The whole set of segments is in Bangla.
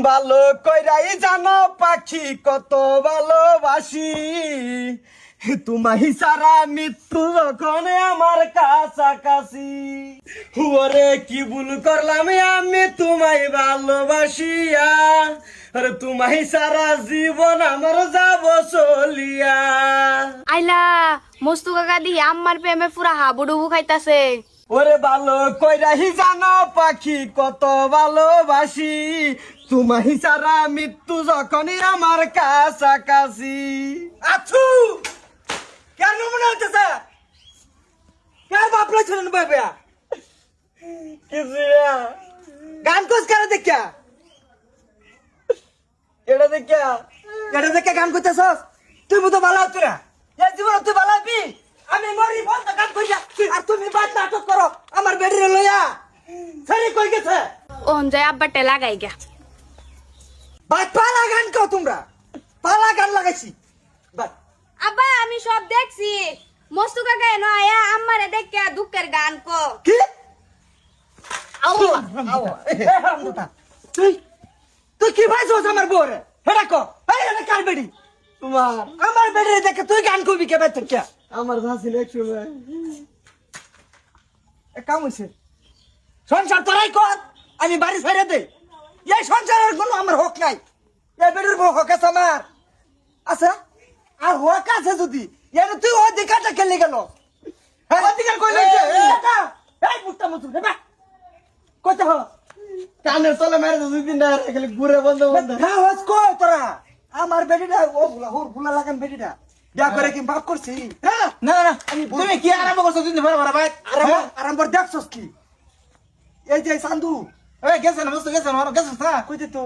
ভালো কইরাই জানো পাখি কত ভালোবাসি, তোমায় সারা মৃত্যু যখন আমার কাছাকাছি। ওরে কি ভুল করলাম আমি তোমায় ভালোবাসিয়া, আরে তোমায় সারা জীবন আমার যাব চলিয়া। আইলা মস্তু কাকা দি আমার প্রেমে পুরা হাবুডুবু খাইতাছে। ওরে ভালো কইরাই জানো পাখি কত ভালোবাসি, তোমায় সারা মৃত্যু যখনই আমার কাছাকাছি। আছু কেন মনে হচ্ছে কেন বাপলা ছিলেন বাবা কিছু গান কোচ করে দেখা এটা দেখা গান করতেছস তুই তো ভালো হচ্ছ না এই জীবন তুই ভালো হবি। আমি মরি বন্ধ গান কইয়া আর তুমি বাদ নাটক করো আমার বেডরে লইয়া ছেড়ে কই গেছে ওন যায় আব্বাটে লাগাই গা। ভাই পালা গান কও তোমরা পালা গান লাগাইছি ভাই। আব্বা আমি সব দেখছি, মস্তু কাকা এনো আয়া আমারে দেখে দুঃখের গান কো। কি আও তুই তুই কি ভাইছস আমার বউরে হেডা কো এই এটা কার বেডি তোমার আমার বেডরে দেখে তুই গান কইবি কে বাইতে কে আমার ভাসিল একটু এ কাম হইছে সংসার তোরাই কর আমি বাড়ি ছেড়ে দেই। এই সংসারের কোনো আমার হক নাই, এই বেডের বউ হক আছে আমার আচ্ছা আর হক আছে যদি এটা তুই অধিকারটা খেলে গেল অধিকার কই লইছে এই মুটটা মুটু রে বা কইতে হ কানের তলে মেরে দুই দিন ধরে খালি ঘুরে বন্ধ বন্ধ হ্যাঁ হস কই তোরা আমার বেডিটা ও ভুলা লাগান বেডিটা বিয়া করে কি বাপ করছি হ্যাঁ না না তুমি কি আরাম করছো দিন ভরে ভরে ভাই আরাম করে দেখছস কি এই যে সান্দু এই গেছে না মস্ত গেছে না গেছে না কইতে তো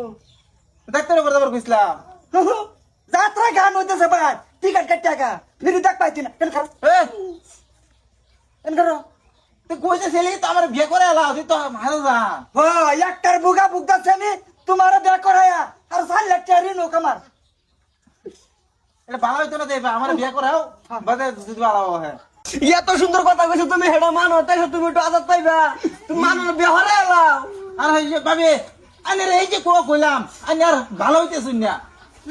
দেখতে রে বরাবর কইছিলাম যাত্রা গান হইতেছে ভাই টিকেট কাট টাকা ফিরে দেখ পাইতি না কেন খারাপ কেন করো তুই কইছে ছেলে তো আমার বিয়ে করে আলা তুই তো ভালো যা ও একটার বুগা বুগদা ছেলে তোমার বিয়ে করায়া আর 4 লাখ টাকা ঋণ কামার এটা ভালো হইতো না দেবা আমার বিয়ে করাও বাদে যদি ভালো হয়। এত সুন্দর কথা কইছো তুমি হেডা মানো তাই তুমি একটু আজাদ পাইবা তুমি মানো বিয়ে হরে আলাও আর হই যে ভাবি আনে রে এই যে কইলাম আনে আর ভালো হইতেছ না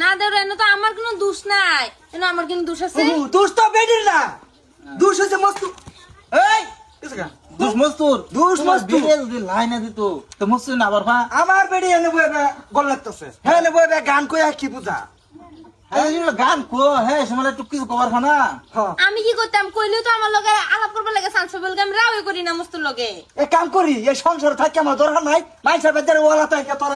না দেউরা এনো তো আমার কোনো দোষ নাই, এনো আমার কোনো দোষ আছে? দোষ তো বেডির না, দোষ হচ্ছে মস্তু। এই কিসকা দোষ মস্তুর দোষ মস্তু যদি লাইনে দিত তো মস্তু না বারবা আমার বেডি এনে বইবা গল লাগতেছে হ্যাঁ এনে বইবা গান কইয়া কি বুঝা হ্যাঁ গান কো হ্যাঁ সময় একটু কিছু কভার খানা আমি কি করতাম কইলেও তো আমার লগে আলাপ করবার লাগে চান্স পাবল আমি রাওই করি না মস্তুর লগে। এ কাম করি এই সংসার থাকে আমার দরকার নাই মাইসা বেজারে ওয়ালা থাকে তোর